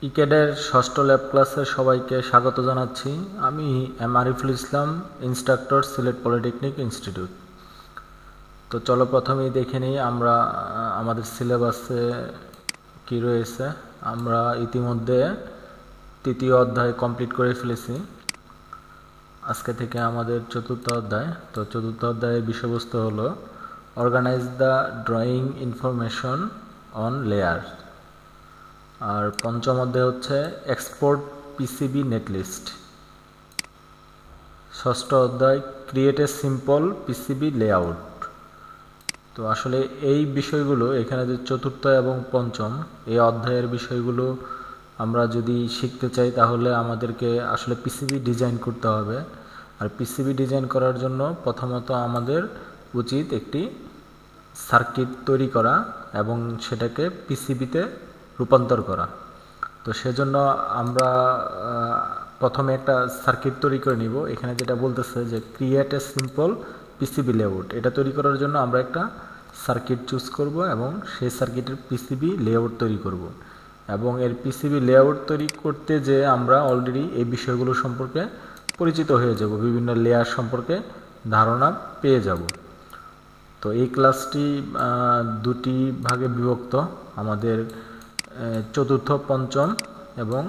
ইকেডের ষষ্ঠ ল্যাব ক্লাসে সবাইকে স্বাগত জানাচ্ছি। আমি M Ariful Islam, instructor, Sylhet polytechnic institute. তো চলো প্রথমেই দেখে নিই আমরা আমাদের সিলেবাসে কি রয়েছে। আমরা ইতিমধ্যে তৃতীয় অধ্যায় কমপ্লিট করে ফেলেছি। আজকে থেকে আমাদের চতুর্থ অধ্যায়। তো চতুর্থ অধ্যায়ের বিষয়বস্তু হলো organise the drawing information on layer. আর পঞ্চম অধ্যায় হচ্ছে এক্সপোর্ট পিসিবি নেটলিস্ট। ষষ্ঠ অধ্যায় create a simple PCB layout. তো আসলে এই বিষয়গুলো এখানে যে চতুর্থ এবং পঞ্চম এই অধ্যায়ের বিষয়গুলো আমরা যদি শিখতে চাই তাহলে আমাদেরকে আসলে পিসিবি ডিজাইন করতে হবে। আর পিসিবি ডিজাইন করার জন্য প্রথমত আমাদের উচিত একটি সার্কিট তৈরি করা এবং সেটাকে পিসিবিতে রূপান্তর করা। তো সেজন্য আমরা প্রথমে একটা সার্কিট তৈরি করে নিব। এখানে যেটা বলতেছে যে create a simple PCB layout, এটা তৈরি করার জন্য আমরা একটা সার্কিট চুজ করব এবং সেই সার্কিটের পিসিবি লেআউট তৈরি করব। এবং এর পিসিবি লেআউট তৈরি করতে যে আমরা অলরেডি এই বিষয়গুলো সম্পর্কে পরিচিত হয়ে যাব, বিভিন্ন লেয়ার সম্পর্কে ধারণা পেয়ে যাব। তো এই ক্লাসটি দুটি ভাগে বিভক্ত, আমাদের চতুর্থ, পঞ্চম এবং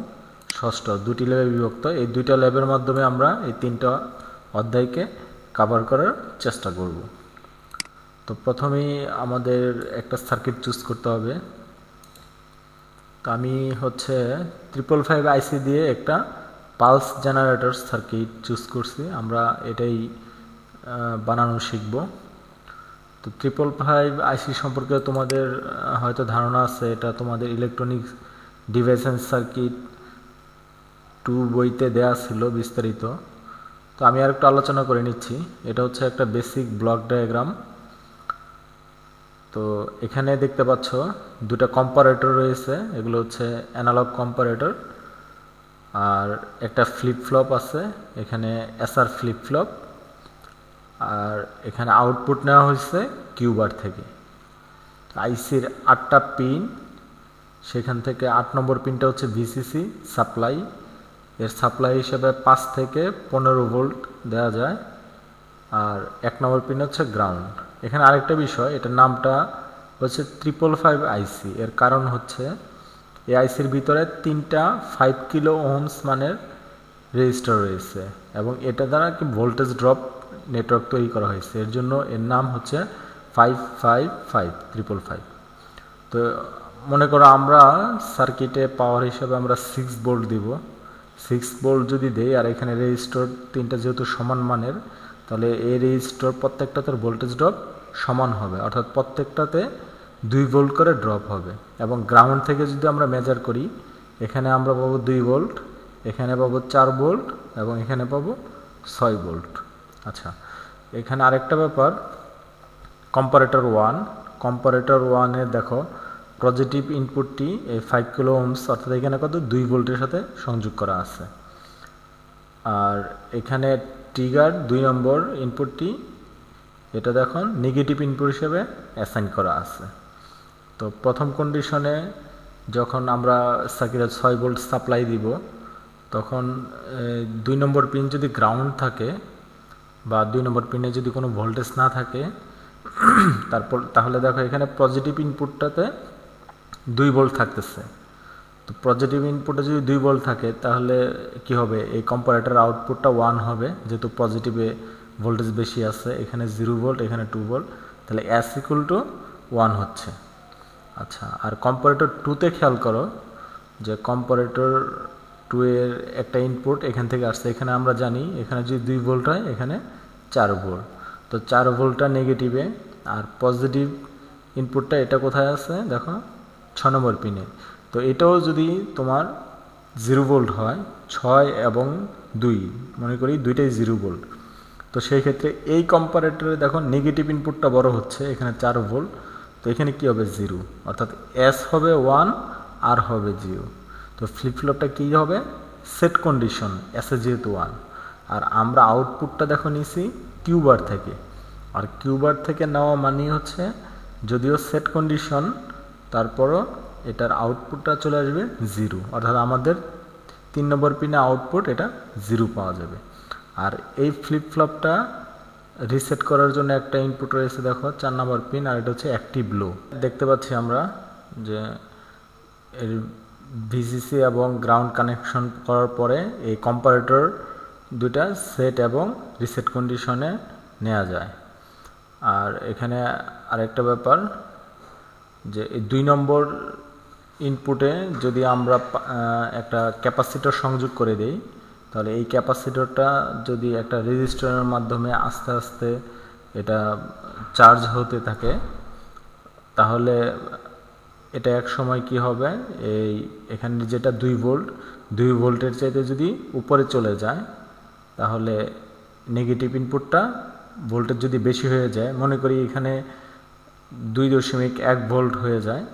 ষষ্ঠ দুটি ল্যাবে বিভক্ত। এই দুইটা ল্যাবের মাধ্যমে আমরা এই তিনটা অধ্যায়কে কভার করার চেষ্টা করব। তো প্রথমেই আমাদের একটা সার্কিট চুজ করতে হবে। তো আমি 555 আইসি দিয়ে একটা পালস জেনারেটর সার্কিট চুজ করছি। আমরা এটাই বানানো শিখব। তো 555 আইসি সম্পর্কে তোমাদের হয়তো ধারণা আছে, এটা তোমাদের ইলেকট্রনিক ডিভাইস অ্যান্ড সার্কিট 2 বইতে দেয়া ছিল বিস্তারিত। তো আমি আর একটু আলোচনা করে নিচ্ছি। এটা হচ্ছে একটা বেসিক ব্লক ডায়াগ্রাম। তো এখানে দেখতে পাচ্ছ দুটা কম্পারেটর রয়েছে, এগুলো হচ্ছে অ্যানালগ কম্পারেটর। আর একটা ফ্লিপ ফ্লপ আছে, এখানে এসআর ফ্লিপ ফ্লপ। আর এখানে আউটপুট নেওয়া হয়েছে কিউবার থেকে। আইসির 8টা পিন, সেখান থেকে 8 নম্বর পিনটা হচ্ছে ভিসিসি সাপ্লাই। এর সাপ্লাই হিসেবে 5 থেকে 15 ভোল্ট দেওয়া যায়। আর 1 নম্বর পিন হচ্ছে গ্রাউন্ড। এখানে আরেকটা বিষয়, এটার নামটা হচ্ছে 555 আইসি। এর কারণ হচ্ছে এই আইসির ভিতরে 3টা 5 কিলো ওহমস মানের রেজিস্টার রয়েছে এবং এটা দ্বারা কি ভোল্টেজ ড্রপ নেটওয়ার্ক তৈরি করা হয়েছে। এর জন্য এর নাম হচ্ছে 555। তো মনে করো আমরা সার্কিটে পাওয়ার হিসেবে আমরা 6 ভোল্ট দিব। 6 ভোল্ট যদি দেই আর এখানে রেজিস্টর 3টা যেহেতু সমান মানের, তাহলে এই রেজিস্টর প্রত্যেকটাতে ভোল্টেজ ড্রপ সমান হবে, অর্থাৎ প্রত্যেকটাতে 2 ভোল্ট করে ড্রপ হবে। এবং গ্রাউন্ড থেকে যদি আমরা মেজার করি, এখানে আমরা পাবো 2 ভোল্ট, এখানে পাবো 4 ভোল্ট এবং এখানে পাবো 6 ভোল্ট। আচ্ছা, এখানে আরেকটা ব্যাপার, কম্পারেটর 1। কম্পারেটর 1-এ দেখো পজিটিভ ইনপুটটি এই 5 কিলো ওহমস, অর্থাৎ এখানে কত 2 ভোল্টের সাথে সংযোগ করা আছে। আর এখানে ট্রিগার 2 নম্বর ইনপুটটি, এটা দেখুন নেগেটিভ ইনপুট হিসেবে অ্যাসাইন করা আছে। তো প্রথম কন্ডিশনে যখন আমরা সার্কিটে 6 ভোল্ট সাপ্লাই দিব, তখন 2 নম্বর পিন যদি গ্রাউন্ড থাকে বা 2 নম্বর পিনে যদি কোনো ভোল্টেজ না থাকে, তাহলে দেখো এখানে পজিটিভ ইনপুটটাতে 2 ভোল্ট থাকতেছে। তো পজিটিভ ইনপুটে যদি 2 ভোল্ট থাকে তাহলে কি হবে, এই কম্পারেটর আউটপুটটা 1 হবে, যেহেতু পজিটিভে ভোল্টেজ বেশি আছে। এখানে 0 ভোল্ট, এখানে 2 ভোল্ট, তাহলে S = 1 হচ্ছে। আচ্ছা, আর কম্পারেটর 2-তে খেয়াল করো যে কম্পারেটর 2 এর একটা ইনপুট এখান থেকে আসছে। এখানে আমরা জানি এখানে যদি 2 ভোল্ট হয়, এখানে 4 ভোল্ট। তো 4 ভোল্টটা নেগেটিভে, আর পজিটিভ ইনপুটটা এটা কোথায় আছে দেখো 6 নম্বর পিনে। তো এটাও যদি তোমার 0 ভোল্ট হয়, 6 এবং 2 মনে করি দুইটাই 0 ভোল্ট, তো সেই ক্ষেত্রে এই কম্পারেটরে দেখো নেগেটিভ ইনপুটটা বড় হচ্ছে, এখানে 4 ভোল্ট। তো এখানে কি হবে 0, অর্থাৎ S হবে 1 আর হবে 0। তো ফ্লিপ ফ্লপটা কী হবে, সেট কন্ডিশন, S যেহেতু 1। আর আমরা আউটপুটটা দেখো নিছি কিউবার থেকে। আর কিউবার থেকে নেওয়া মানে হচ্ছে যদিও সেট কন্ডিশন, তারপরও এটার আউটপুটটা চলে আসবে 0, অর্থাৎ আমাদের 3 নম্বর পিনে আউটপুট এটা 0 পাওয়া যাবে। আর এই ফ্লিপ ফ্লপটা রিসেট করার জন্য একটা ইনপুট রয়েছে, দেখো 4 নম্বর পিন, আর এটা হচ্ছে অ্যাক্টিভ লো। দেখতে পাচ্ছি আমরা যে এর ভিসিসি এবং গ্রাউন্ড কানেকশন করার পরে এই কম্পারেটর দুটা সেট এবং রিসেট কন্ডিশনে নেওয়া যায়। আর এখানে আরেকটা ব্যাপার যে এই 2 নম্বর ইনপুটে যদি আমরা একটা ক্যাপাসিটর সংযোগ করে দেই, তাহলে এই ক্যাপাসিটরটা যদি একটা রেজিস্টরের মাধ্যমে আস্তে আস্তে এটা চার্জ হতে থাকে, তাহলে এটা এক সময় কি হবে, এই এখানে যেটা 2 ভোল্টের চাইতে যদি উপরে চলে যায়, তাহলে নেগেটিভ ইনপুটটা ভোল্টেজ যদি বেশি হয়ে যায়, মনে করি এখানে 2.1 ভোল্ট হয়ে যায়,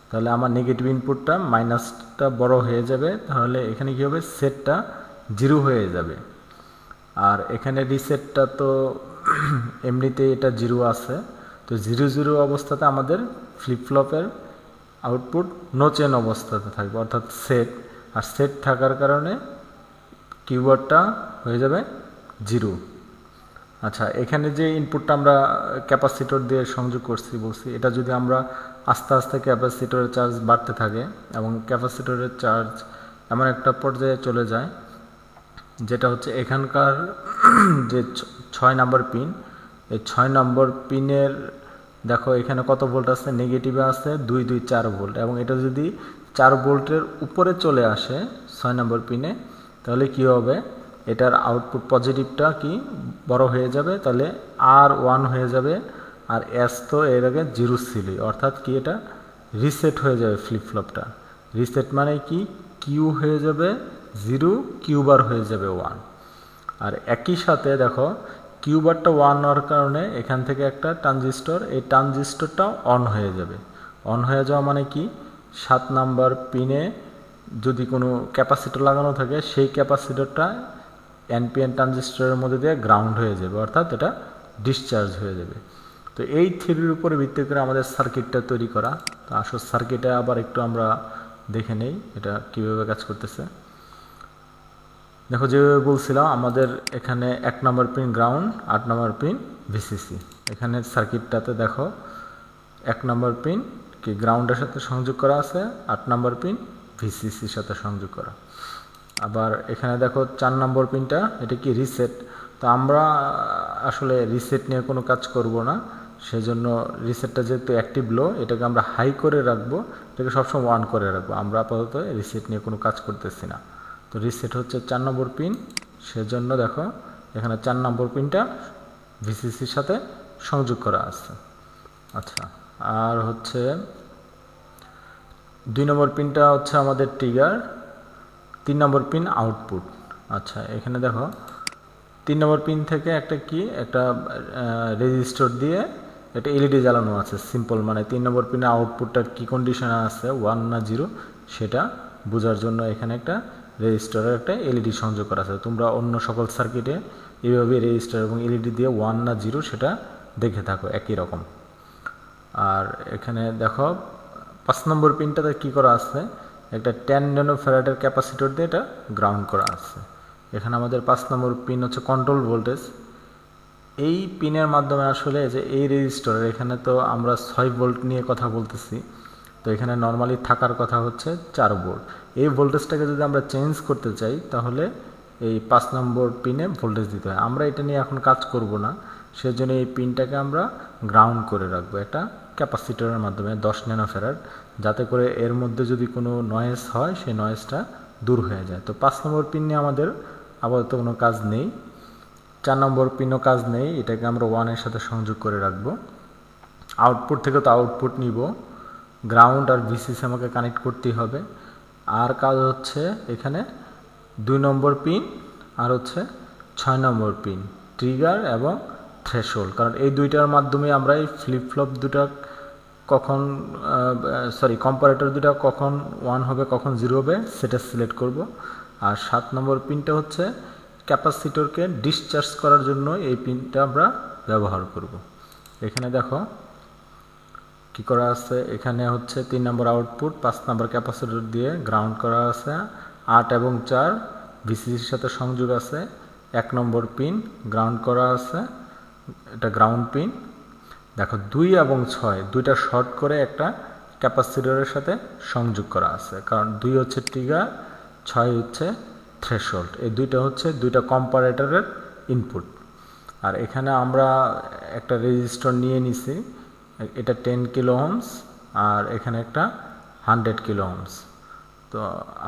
তাহলে আমার নেগেটিভ ইনপুটটা মাইনাসটা বড় হয়ে যাবে, তাহলে এখানে কি হবে, সেটটা 0 হয়ে যাবে। আর এখানে রিসেটটা তো এমনিতে এটা 0 আছে, তো 0 অবস্থাতে আমাদের ফ্লিপ ফ্লপের আউটপুট নো চেন অবস্থাতে থাকবে, অর্থাৎ সেট। আর সেট থাকার কারণে কিবোর্ডটা হয়ে যাবে 0। আচ্ছা, এখানে যে ইনপুটটা আমরা ক্যাপাসিটর দিয়ে সংযোগ করছি বলছি, এটা যদি আমরা আস্তে আস্তে ক্যাপাসিটরের চার্জ বাড়তে থাকে এবং ক্যাপাসিটরের চার্জ এমন একটা পর্যায়ে চলে যায়, যেটা হচ্ছে এখানকার যে 6 নম্বর পিন, এই 6 নম্বর পিনের দেখো এখানে কত ভোল্ট আছে, নেগেটিভে আছে 4 ভোল্ট, এবং এটা যদি 4 ভোল্টের উপরে চলে আসে 6 নম্বর পিনে, তাহলে কি হবে, এটার আউটপুট পজিটিভটা কি বড় হয়ে যাবে, তাহলে R1 হয়ে যাবে, আর S তো এর আগে 0 ছিল, অর্থাৎ কি এটা রিসেট হয়ে যাবে ফ্লিপ ফ্লপটা। রিসেট মানে কি, কিউ হয়ে যাবে 0, কিউ বার হয়ে যাবে 1। আর একই সাথে দেখো কিউ বারটা 1 হওয়ার কারণে এখান থেকে একটা ট্রানজিস্টর, এই ট্রানজিস্টরটা অন হয়ে যাবে। অন হয়ে যাওয়া মানে কি, 7 নাম্বার পিনে যদি কোনো ক্যাপাসিটর লাগানো থাকে, সেই ক্যাপাসিটরটা এনপিএন ট্রানজিস্টরের মধ্যে দিয়ে গ্রাউন্ড হয়ে যাবে, অর্থাৎ এটা ডিসচার্জ হয়ে যাবে। তো এই থিওরির উপরে ভিত্তি করে আমাদের সার্কিটটা তৈরি করা। তো আসলে সার্কিটে আবার একটু আমরা দেখে নেই এটা কিভাবে কাজ করতেছে। দেখো যেভাবে বলছিলাম, আমাদের এখানে 1 নম্বর পিন গ্রাউন্ড, 8 নম্বর পিন ভিসিসি। এখানে সার্কিটটাতে দেখো 1 নম্বর পিন কি গ্রাউন্ডের সাথে সংযোগ করা আছে, 8 নম্বর পিন ভিসিসির সাথে সংযোগ করা। আবার এখানে দেখো 4 নম্বর পিনটা, এটা কি রিসেট। তো আমরা আসলে রিসেট নিয়ে কোনো কাজ করব না, সেজন্য রিসেটটা যেহেতু অ্যাক্টিভ লো, এটাকে আমরা হাই করে রাখবো, এটাকে সবসময় 1 করে রাখবো। আমরা আপাতত রিসেট নিয়ে কোনো কাজ করতেছি না। তো রিসেট হচ্ছে 4 নম্বর পিন, সেজন্য দেখো এখানে 4 নম্বর পিনটা ভিসিসির সাথে সংযোগ করা আছে। আচ্ছা, আর হচ্ছে 2 নম্বর পিনটা হচ্ছে আমাদের ট্রিগার, 3 নম্বর পিন আউটপুট। আচ্ছা, এখানে দেখো 3 নম্বর পিন থেকে একটা রেজিস্টর দিয়ে একটা এলইডি জ্বালানো আছে সিম্পল, মানে 3 নম্বর পিনের আউটপুটটা কি কন্ডিশনে আছে, 1 না 0, সেটা বোঝার জন্য এখানে একটা রেজিস্টরের একটা এলইডি সংযোগ করা আছে। তোমরা অন্য সকল সার্কিটে এইভাবে রেজিস্টার এবং এলইডি দিয়ে 1 না 0 সেটা দেখে থাকো একই রকম। আর এখানে দেখো 5 নম্বর পিনটাতে কি করা আছে, একটা 10 ন্যানোফ্যারাডের ক্যাপাসিটর দিয়ে এটা গ্রাউন্ড করা আছে। এখানে আমাদের 5 নম্বর পিন হচ্ছে কন্ট্রোল ভোল্টেজ। এই পিনের মাধ্যমে আসলে যে এই রেজিস্টরের, এখানে তো আমরা 6 ভোল্ট নিয়ে কথা বলতেছি, তো এখানে নর্মালি থাকার কথা হচ্ছে 4 ভোল্ট। এই ভোল্টেজটাকে যদি আমরা চেঞ্জ করতে চাই, তাহলে এই 5 নম্বর পিনে ভোল্টেজ দিতে হয়। আমরা এটা নিয়ে এখন কাজ করব না, সেজন্য এই পিনটাকে আমরা গ্রাউন্ড করে রাখবো একটা ক্যাপাসিটরের মাধ্যমে 10 ন্যানোফ্যারাড, যাতে করে এর মধ্যে যদি কোনো নয়েজ হয়, সেই নয়েজটা দূর হয়ে যায়। তো 5 নম্বর পিন নিয়ে আমাদের আপাতত কোনো কাজ নেই, 4 নম্বর পিনও কাজ নেই, এটাকে আমরা 1 এর সাথে সংযোগ করে রাখবো। আউটপুট থেকে তো আউটপুট নিব, গ্রাউন্ড আর ভিসিসি আমাকে কানেক্ট করতেই হবে। আর কাজ হচ্ছে এখানে 2 নম্বর পিন আর হচ্ছে 6 নম্বর পিন, ট্রিগার এবং থ্রেশহোল্ড, কারণ এই দুইটার মাধ্যমে আমরা এই ফ্লিপ ফ্লপ দুটা কখন কম্পারেটর দুটা কখন 1 হবে কখন 0 হবে সেটা সিলেক্ট করব। আর 7 নম্বর পিনটা হচ্ছে ক্যাপাসিটরকে ডিসচার্জ করার জন্য এই পিনটা আমরা ব্যবহার করব। এখানে দেখো কি করা আছে, এখানে হচ্ছে 3 নম্বর আউটপুট 5 নম্বর ক্যাপাসিটর দিয়ে গ্রাউন্ড করা আছে। 8 এবং 4 ভিসিসির সাথে সংযোগ আছে। 1 নম্বর পিন গ্রাউন্ড করা আছে, এটা গ্রাউন্ড পিন। দেখো 2 এবং 6 দুইটা শর্ট করে একটা ক্যাপাসিটরের সাথে সংযোগ করা আছে, কারণ 2 হচ্ছে ট্রিগার, 6 হচ্ছে থ্রেশহোল্ড। এই দুইটা হচ্ছে দুইটা কম্পারেটরের ইনপুট। আর এখানে আমরা একটা রেজিস্টর নিয়ে নিছি, এটা 10 কিলো ওহমস আর এখানে একটা 100 কিলো ওহমস। তো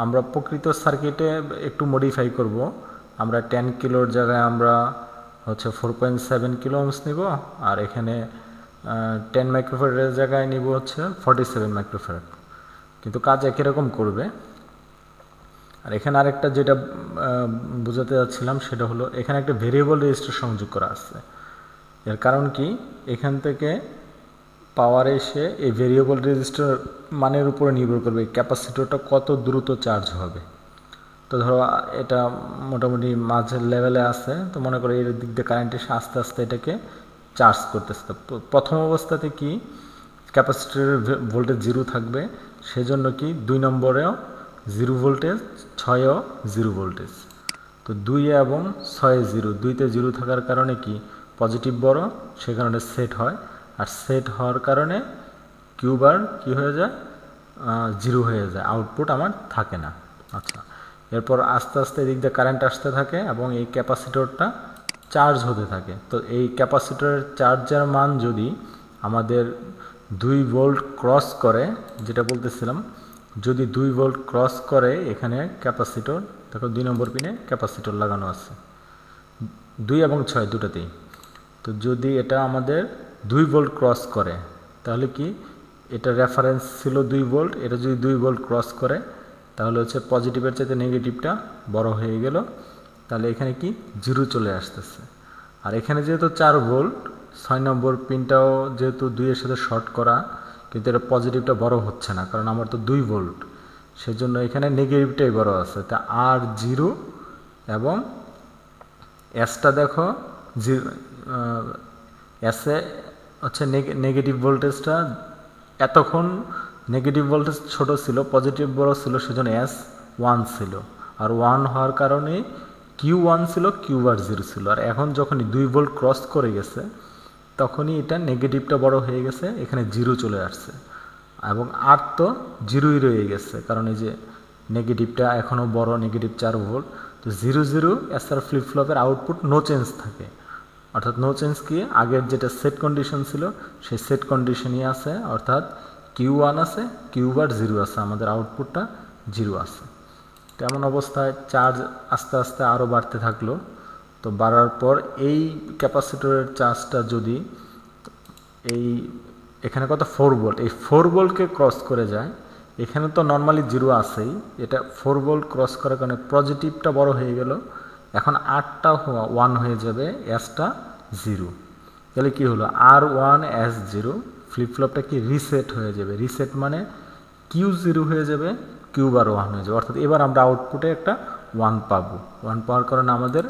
আমরা প্রকৃত সার্কিটে একটু মডিফাই করব। আমরা 10 কিলোর জায়গায় আমরা হচ্ছে 4.7 কিলো ওহমস নিব, আর এখানে 10 মাইক্রোফ্যারাডের জায়গায় নিব হচ্ছে 47 মাইক্রোফ্যারাড, কিন্তু কাজ একই রকম করবে। আর এখানে আরেকটা যেটা বোঝাতে যাচ্ছিলাম সেটা হলো, এখানে একটা ভেরিয়েবল রেজিস্টার সংযোগ করা আছে। এর কারণ কি, এখান থেকে পাওয়ার এসে এই ভেরিয়েবল রেজিস্টার মানের উপরে নির্ভর করবে ক্যাপাসিটরটা কত দ্রুত চার্জ হবে। তো ধরো এটা মোটামুটি মাঝের লেভেলে আছে, তো মনে করো এর দিক দিয়ে কারেন্ট এসে আস্তে আস্তে এটাকে চার্জ করতেছে। তো প্রথম অবস্থাতে কি ক্যাপাসিটরের ভোল্টেজ 0 থাকবে, সেজন্য কি 2 নম্বরেও 0 ভোল্টেজ, 6এও 0 ভোল্টেজ। তো 2 এবং 6 0, 2তে 0 থাকার কারণে কি পজিটিভ বড়, সে কারণে সেট হয়। আর সেট হওয়ার কারণে কিউ বার কী হয়ে যায়, 0 হয়ে যায়, আউটপুট আমার থাকে না। আচ্ছা, এরপর আস্তে আস্তে এদিক দিয়ে কারেন্ট আসতে থাকে এবং এই ক্যাপাসিটরটা চার্জ হতে থাকে। তো এই ক্যাপাসিটরের চার্জের মান যদি আমাদের 2 ভোল্ট ক্রস করে, যেটা বলতেছিলাম, যদি 2 ভোল্ট ক্রস করে, এখানে ক্যাপাসিটর দেখো 2 নম্বর পিনে ক্যাপাসিটর লাগানো আছে 2 এবং 6 দুটাতেই। তো যদি এটা আমাদের 2 ভোল্ট ক্রস করে, তাহলে কি এটা রেফারেন্স ছিল 2 ভোল্ট, এটা যদি 2 ভোল্ট ক্রস করে তাহলে হচ্ছে পজিটিভের চাইতে নেগেটিভটা বড় হয়ে গেল, তাহলে এখানে কি 0 চলে আসতেছে। আর এখানে যেহেতু 4 ভোল্ট, 6 নম্বর পিনটাও যেহেতু 2 এর সাথে শর্ট করা, কিন্তু এটা পজিটিভটা বড় হচ্ছে না, কারণ আমার তো 2 ভোল্ট, সেজন্য এখানে নেগেটিভটাই বড় আছে। তা আর 0 এবং এসটা দেখো এসে হচ্ছে নেগেটিভ ভোল্টেজটা, এতক্ষণ নেগেটিভ ভোল্টেজ ছোট ছিল, পজিটিভ বড় ছিল, সেজন্য এস 1 ছিল। আর 1 হওয়ার কারণে কিউ 1 ছিল, কিউ বার 0 ছিল। আর এখন যখনই 2 ভোল্ট ক্রস করে গেছে, তখনই এটা নেগেটিভটা বড় হয়ে গেছে, এখানে 0 চলে আসছে। এবং আর তো 0ই রয়ে গেছে, কারণ এই যে নেগেটিভটা এখনও বড়, নেগেটিভ 4 ভোল্ট। তো 0 0 এসআর ফ্লিপ ফ্লপের আউটপুট নো চেঞ্জ থাকে, অর্থাৎ নো চেঞ্জ কি আগের যেটা সেট কন্ডিশন ছিল সেই সেট কন্ডিশনই আছে, অর্থাৎ কিউ 1 আছে, কিউ বার 0 আছে, আমাদের আউটপুটটা 0 আছে। তেমন অবস্থায় চার্জ আস্তে আস্তে আরও বাড়তে থাকলো। তো বাড়ার পর এই ক্যাপাসিটরের চার্জটা যদি এই এখানে কত 4 ভোল্ট, এই 4 ভোল্টকে ক্রস করে যায়, এখানে তো নর্মালি 0 আছেই, এটা 4 ভোল্ট ক্রস করার কারণে পজিটিভটা বড় হয়ে গেল, এখন আরটা 1 হয়ে যাবে, এসটা 0। তাহলে কি হলো, আর 1 এস 0, ফ্লিপ ফ্লপটা কি রিসেট হয়ে যাবে। রিসেট মানে কিউ 0 হয়ে যাবে, কিউ বার 1 হয়ে যাবে, অর্থাৎ এবার আমরা আউটপুটে একটা 1 পাবো। 1 পাওয়ার কারণে আমাদের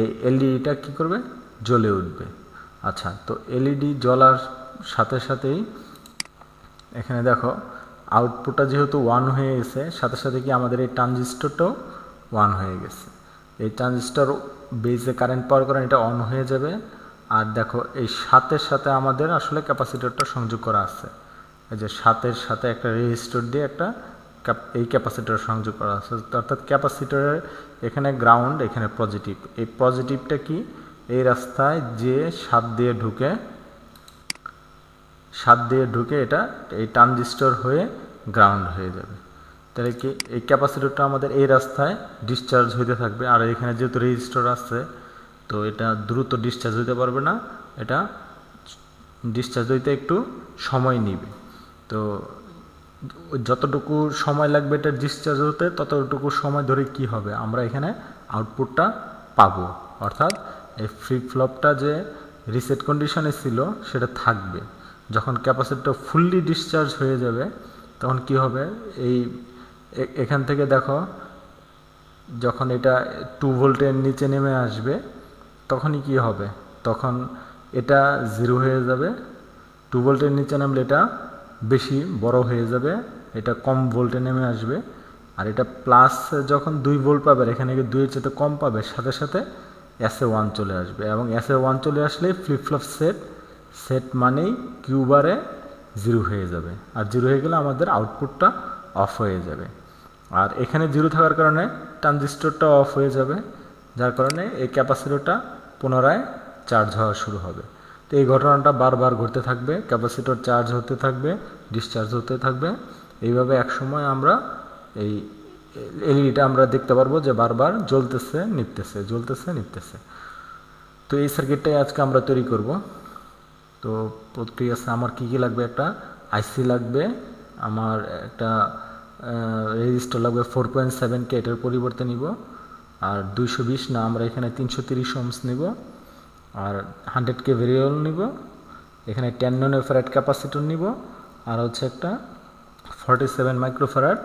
এই এলইডিটা কী করবে, জ্বলে উঠবে। আচ্ছা, তো এলইডি জ্বলার সাথে সাথেই এখানে দেখো আউটপুটটা যেহেতু 1 হয়ে গেছে, সাথে সাথে কি আমাদের এই ট্রানজিস্টরটাও 1 হয়ে গেছে। এই ট্রানজিস্টর বেজে কারেন্ট পাওয়ার কারণে এটা অন হয়ে যাবে। আর দেখো এই সাথের সাথে আমাদের আসলে ক্যাপাসিটরটা সংযোগ করা আছে, এই যে সাথের সাথে একটা রেজিস্টর দিয়ে একটা এই ক্যাপাসিটর সংযোগ করা আছে, অর্থাৎ ক্যাপাসিটরের এখানে গ্রাউন্ড, এখানে পজিটিভ। এই পজিটিভটা কি এই রাস্তায় যে সাত দিয়ে ঢুকে এটা এই ট্রানজিস্টর হয়ে গ্রাউন্ড হয়ে যাবে। তাহলে কি এই ক্যাপাসিটরটা আমাদের এই রাস্তায় ডিসচার্জ হইতে থাকবে। আর এখানে যেহেতু রেজিস্টর আছে, তো এটা দ্রুত ডিসচার্জ হইতে পারবে না, এটা ডিসচার্জ হইতে একটু সময় নিবে। তো যতটুকু সময় লাগবে এটা ডিসচার্জ হতে, ততটুকু সময় ধরে কি হবে, আমরা এখানে আউটপুটটা পাবো। অর্থাৎ এই ফ্লিপ ফ্লপটা যে রিসেট কন্ডিশনে ছিল সেটা থাকবে। যখন ক্যাপাসিটরটা ফুললি ডিসচার্জ হয়ে যাবে, তখন কি হবে, এই এখান থেকে দেখো যখন এটা 2 ভোল্টের নিচে নেমে আসবে, তখনই কি হবে, তখন এটা 0 হয়ে যাবে। 2 ভোল্টের নিচে নামলে এটা বেশি বড় হয়ে যাবে, এটা কম ভোল্টে নেমে আসবে। আর এটা প্লাস যখন 2 ভোল্ট পাবে, এখানে 2 এর চেয়ে কম পাবে, সাথে সাথে SA1 চলে আসবে। এবং SA1 চলে আসলে ফ্লিপ ফ্লপ সেট মানেই কিউ বারে 0 হয়ে যাবে। আর 0 হয়ে গেলে আমাদের আউটপুটটা অফ হয়ে যাবে। আর এখানে 0 থাকার কারণে ট্রানজিস্টরটা অফ হয়ে যাবে, যার কারণে এই ক্যাপাসিটরটা পুনরায় চার্জ হওয়া শুরু হবে। তো এই ঘটনাটা বারবার ঘটতে থাকবে, ক্যাপাসিটর চার্জ হতে থাকবে, ডিসচার্জ হতে থাকবে। এইভাবে একসময় আমরা এই এলইডিটা আমরা দেখতে পারবো যে বারবার জ্বলতেছে নিভতেছে, জ্বলতেছে নিভতেছে। তো এই সার্কিটটাই আজকে আমরা তৈরি করব। তো প্রক্রিয়া আছে, আমার কী কী লাগবে, একটা আইসি লাগবে, আমার একটা রেজিস্টার লাগবে 4.7K, এটার পরিবর্তে নিব। আর 220 না, আমরা এখানে 330 ওহমস নিব। আর 100K ভেরিয়েবল নিব। এখানে 10 ন্যানোফ্যারাড ক্যাপাসিটর নিব। আর হচ্ছে একটা 47 মাইক্রোফ্যারাড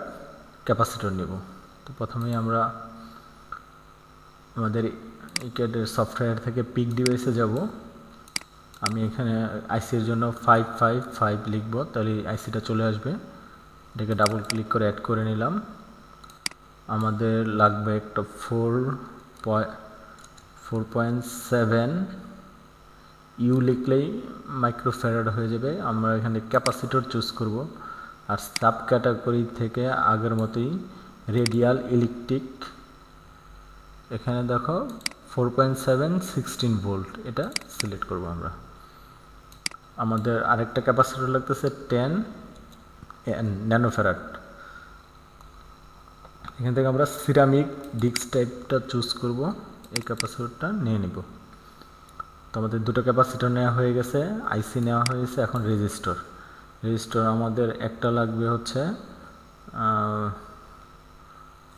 ক্যাপাসিটর নিব। তো প্রথমেই আমরা আমাদের ইক্যাডের সফটওয়্যার থেকে পিক ডিভাইসে যাব। আমি এখানে আইসির জন্য 555 লিখব, তাহলে আইসিটা চলে আসবে। এটাকে ডাবল ক্লিক করে অ্যাড করে নিলাম। আমাদের লাগবে একটা 4.7 ইউ লিখলেই মাইক্রোফ্যারাড হয়ে যাবে। আমরা এখানে ক্যাপাসিটর চুজ করব। আর সাব ক্যাটাগরি থেকে আগের মতোই রেডিয়াল ইলেকট্রিক, এখানে দেখো 4.7 16 ভোল্ট, এটা সিলেক্ট করব আমরা। আমাদের আরেকটা ক্যাপাসিটর লাগতেছে 10 ন্যানোফ্যারাড। এখান থেকে আমরা সিরামিক ডিস্ক টাইপটা চুজ করব, এই ক্যাপাসিটরটা নিয়ে নিব। তো আমাদের দুটো ক্যাপাসিটর নেওয়া হয়ে গেছে, আইসি নেওয়া হয়ে গেছে। এখন রেজিস্টর আমাদের একটা লাগবে হচ্ছে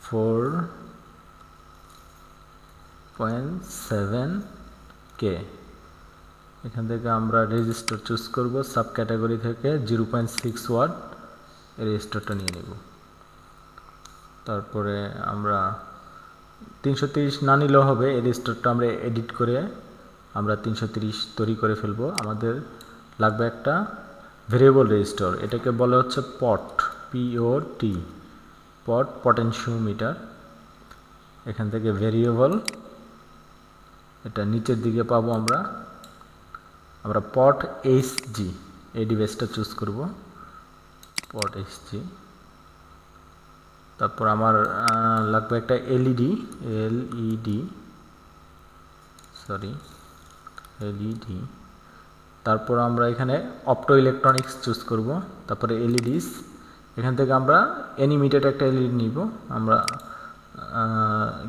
4.7K। এখান থেকে আমরা রেজিস্টর চুজ করব, সাব ক্যাটাগরি থেকে 0.6 ওয়াট রেজিস্টরটা নিয়ে নেব। তারপরে আমরা 330 না নিলেও হবে, এই রেজিস্টরটা আমরা এডিট করে আমরা 330 তৈরি করে ফেলবো। আমাদের লাগবে একটা ভেরিয়েবল রেজিস্টর, এটাকে বলা হচ্ছে পট, POT, পট পটেনশিওমিটার। এখান থেকে ভেরিয়েবল, এটা নিচের দিকে পাবো আমরা পট HG, এই ডিভাইসটা চুজ করব, পট HG। তারপর আমার লাগবে একটা এলইডি, তারপর আমরা এখানে অপটো ইলেকট্রনিক্স চুজ করব। তারপরে এলইডিস, এখান থেকে আমরা অ্যানিমেটেড একটা এলইডি নিব। আমরা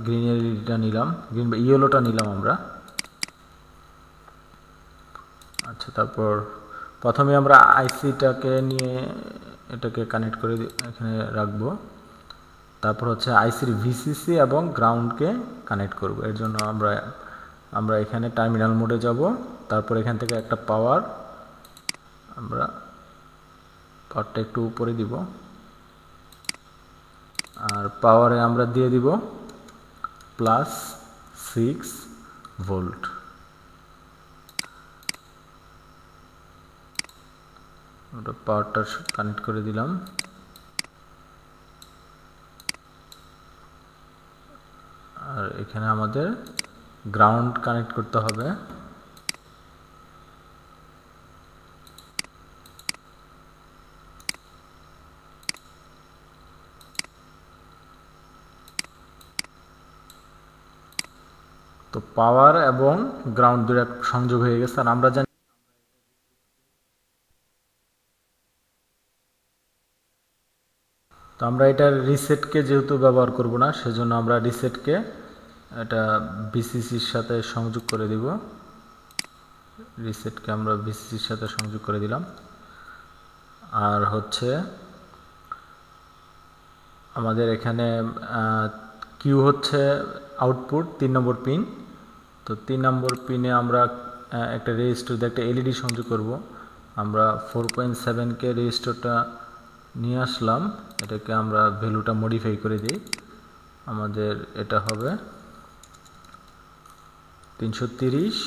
গ্রিন এলইডিটা নিলাম, গ্রিন বা ইয়েলোটা নিলাম আমরা। আচ্ছা, তারপর প্রথমে আমরা আইসিটাকে নিয়ে এটাকে কানেক্ট করে এখানে রাখবো। তারপর হচ্ছে আইসির ভিসিসি এবং গ্রাউন্ডকে কানেক্ট করব। এর জন্য আমরা এখানে টার্মিনাল মোডে যাব। তারপর এখান থেকে একটা পাওয়ার, আমরা পাওয়ারটা একটু উপরে দিব। আর পাওয়ারে আমরা দিয়ে দিব +6 ভোল্ট। আমরা পাওয়ারটা কানেক্ট করে দিলাম। আর এখানে আমাদের গ্রাউন্ড কানেক্ট করতে হবে। তো পাওয়ার এবং গ্রাউন্ড দুটো সংযোগ হয়ে গেছে। আর আমরা জানি তো আমরা এটা রিসেটকে যেহেতু ব্যবহার করব না, সেজন্য আমরা রিসেটকে এটা ভিসিসির সাথে সংযোগ করে দিব। রিসেটকে আমরা ভিসিসির সাথে সংযোগ করে দিলাম। আর হচ্ছে আমাদের এখানে কিউ হচ্ছে আউটপুট 3 নম্বর পিন। তো 3 নম্বর পিনে আমরা একটা রেজিস্টার দিয়ে একটা এলইডি সংযোগ করব। আমরা 4.7K রেজিস্টারটা নিয়ে আসলাম, এটাকে আমরা ভ্যালুটা মডিফাই করে দিই। আমাদের এটা হবে 330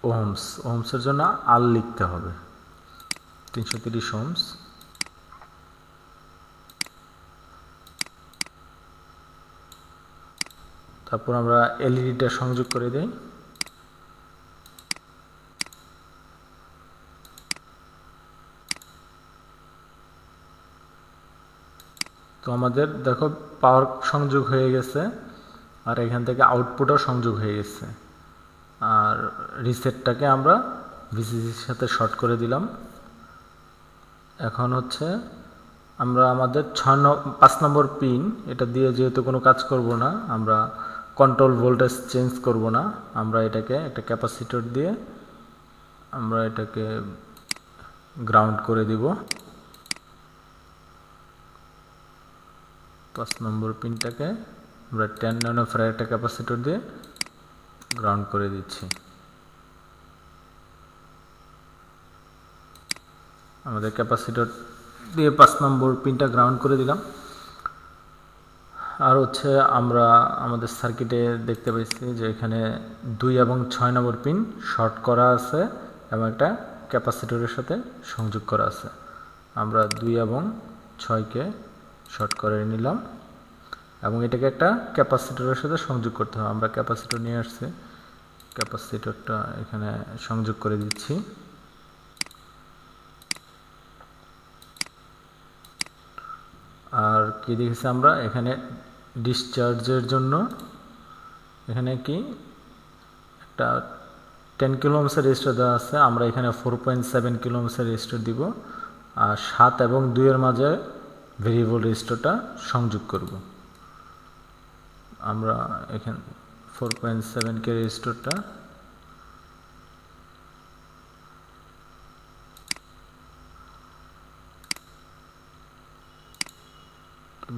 ওহমস। ওহমসের জন্য আর লিখতে হবে। 330 ohms। তারপর আমরা এলইডিটা সংযোগ করে দেই। তো আমাদের দেখো পাওয়ার সংযোগ হয়ে গেছে, আর এখান থেকে আউটপুটও সংযোগ হয়ে গেছে। আর রিসেটটাকে আমরা ভিসিসির সাথে শর্ট করে দিলাম। এখন হচ্ছে আমরা আমাদের 5 নম্বর পিন, এটা দিয়ে যেহেতু কোনো কাজ করব না, আমরা কন্ট্রোল ভোল্টেজ চেঞ্জ করব না, আমরা এটাকে একটা ক্যাপাসিটর দিয়ে আমরা এটাকে গ্রাউন্ড করে দিব। 5 নম্বর পিনটাকে আমরা 10 ন্যানোফ্যারাড একটা ক্যাপাসিটর দিয়ে গ্রাউন্ড করে দিচ্ছি। আমাদের ক্যাপাসিটর দিয়ে 5 নম্বর পিনটা গ্রাউন্ড করে দিলাম। আর হচ্ছে আমরা আমাদের সার্কিটে দেখতে পাইছি যে এখানে 2 এবং 6 নম্বর পিন শর্ট করা আছে এবং একটা ক্যাপাসিটরের সাথে সংযোগ করা আছে। আমরা 2 এবং 6কে শর্ট করে নিলাম এবং এটাকে একটা ক্যাপাসিটরের সাথে সংযোগ করতে হবে। আমরা ক্যাপাসিটর নিয়ে আসছি, ক্যাপাসিটরটা এখানে সংযোগ করে দিচ্ছি। আর কি দেখেছি আমরা এখানে ডিসচার্জের জন্য এখানে কি একটা 10 কিলো ওহমের রেজিস্টার দেওয়া আছে, আমরা এখানে 4.7 কিলো ওহমের রেজিস্টার দিব। আর 7 এবং 2 এর মাঝে ভেরিয়েবল রেজিস্টারটা সংযোগ করব। আমরা এখানে 4.7 কে রেজিস্টারটা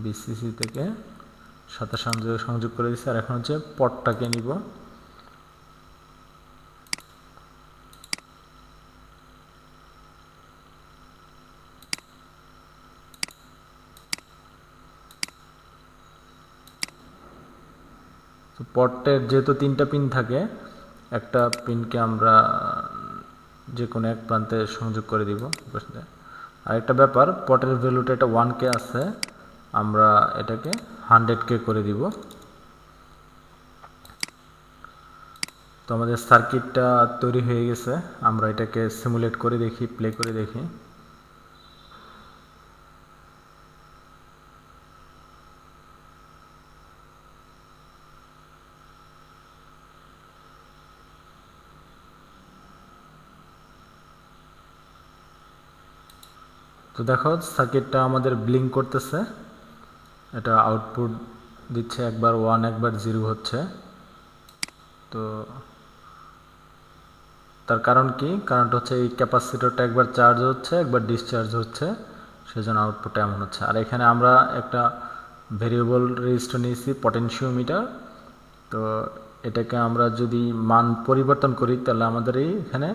বিসিসি থেকে সাথে সংযোগ করে দিচ্ছি। আর এখন হচ্ছে পটটাকে নিব, তো পটের যেহেতু 3টা পিন থাকে, একটা পিনকে আমরা যে কোনো এক প্রান্তে সংযোগ করে দিব। আর একটা ব্যাপার, পটের ভ্যালুটা এটা 1K আছে, আমরা এটাকে 100K করে দিব। তো আমাদের সার্কিটটা তৈরি হয়ে গেছে, আমরা এটাকে সিমুলেট করে দেখি, প্লে করে দেখি। তো দেখো সার্কিটটা আমাদের ব্লিঙ্ক করতেছে, এটা আউটপুট দিচ্ছে, একবার 1 একবার 0 হচ্ছে। তো তার কারণ কি? কারণটা হচ্ছে এই ক্যাপাসিটরটা একবার চার্জ হচ্ছে একবার ডিসচার্জ হচ্ছে, সেজন্য আউটপুটটা এমন হচ্ছে। আর এখানে আমরা একটা ভেরিয়েবল রেজিস্টার নিয়েছি পটেনশিওমিটার। তো এটাকে আমরা যদি মান পরিবর্তন করি তাহলে আমাদের এখানে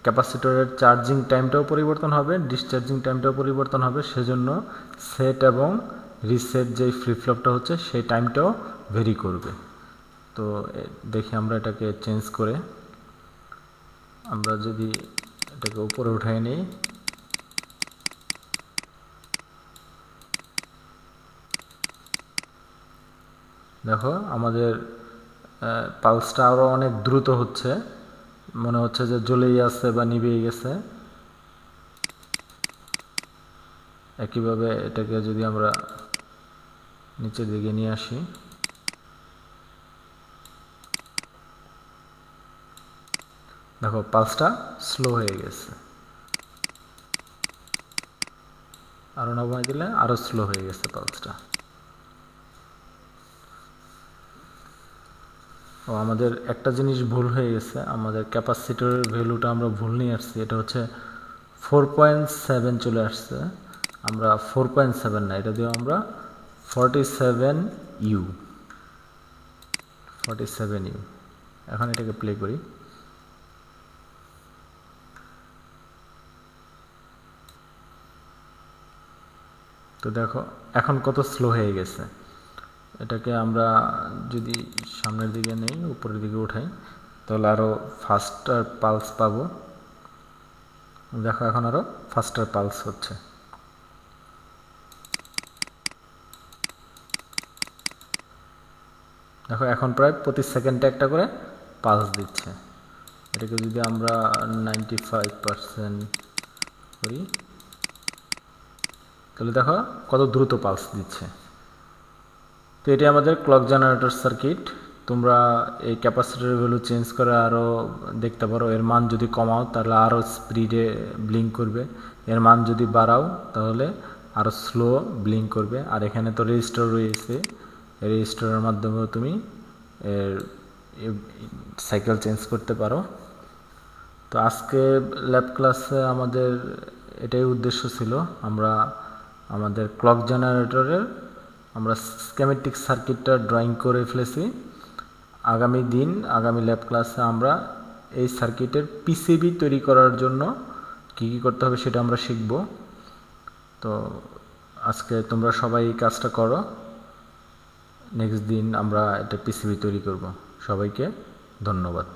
ক্যাপাসিটরের চার্জিং টাইমটাও পরিবর্তন হবে, ডিসচার্জিং টাইমটাও পরিবর্তন হবে। সেজন্য সেট এবং রিসেট যেই ফ্লিপ ফ্লপটা হচ্ছে সেই টাইমটাও ভেরি করবে। তো দেখি আমরা এটাকে চেঞ্জ করে, আমরা যদি এটাকে উপরে উঠাই নিই, দেখো আমাদের পালসটা আরও অনেক দ্রুত হচ্ছে, মনে হচ্ছে যে জ্বলেই আছে বা নিভেই গেছে। একইভাবে এটাকে যদি আমরা নিচের দিকে নিয়ে আসি, দেখো পালসটা স্লো হয়ে গেছে। আরো নামাই দিলে আরো স্লো হয়ে গেছে পালসটা। ও আমাদের একটা জিনিস ভুল হয়ে গেছে, আমাদের ক্যাপাসিটরের ভ্যালুটা আমরা ভুল নিয়ে আসছি। এটা হচ্ছে 4.7 চলে আসছে, আমরা 4.7 না, এটা দিয়ে আমরা 47U। এখন এটাকে প্লে করি। তো দেখো এখন কত স্লো হয়ে গেছে। এটাকে আমরা যদি সামনের দিকে নেই, উপরের দিকে উঠাই, তাহলে আরো ফাস্টার পালস পাবো। দেখো এখন আরো ফাস্টার পালস হচ্ছে। দেখো এখন প্রায় প্রতি সেকেন্ডে একটা করে পালস দিচ্ছে। এটাকে যদি আমরা 95% করি তাহলে দেখো কত দ্রুত পালস দিচ্ছে। তো এটি আমাদের ক্লক জেনারেটর সার্কিট। তোমরা এই ক্যাপাসিটরের ভ্যালু চেঞ্জ করে আরও দেখতে পারো। এর মান যদি কমাও তাহলে আরও স্পিডে ব্লিঙ্ক করবে, এর মান যদি বাড়াও তাহলে আরও স্লো ব্লিঙ্ক করবে। আর এখানে তো রেজিস্টার রয়েছে, এই রেজিস্টারের মাধ্যমেও তুমি এর সাইকেল চেঞ্জ করতে পারো। তো আজকে ল্যাব ক্লাসে আমাদের এটাই উদ্দেশ্য ছিল, আমরা আমাদের ক্লক জেনারেটরের আমরা স্কেমেটিক সার্কিটটা ড্রয়িং করে ফেলেছি। আগামী ল্যাব ক্লাসে আমরা এই সার্কিটের পিসিবি তৈরি করার জন্য কী কী করতে হবে সেটা আমরা শিখব। তো আজকে তোমরা সবাই এই কাজটা করো, নেক্সট দিন আমরা এটা পিসিবি তৈরি করব। সবাইকে ধন্যবাদ।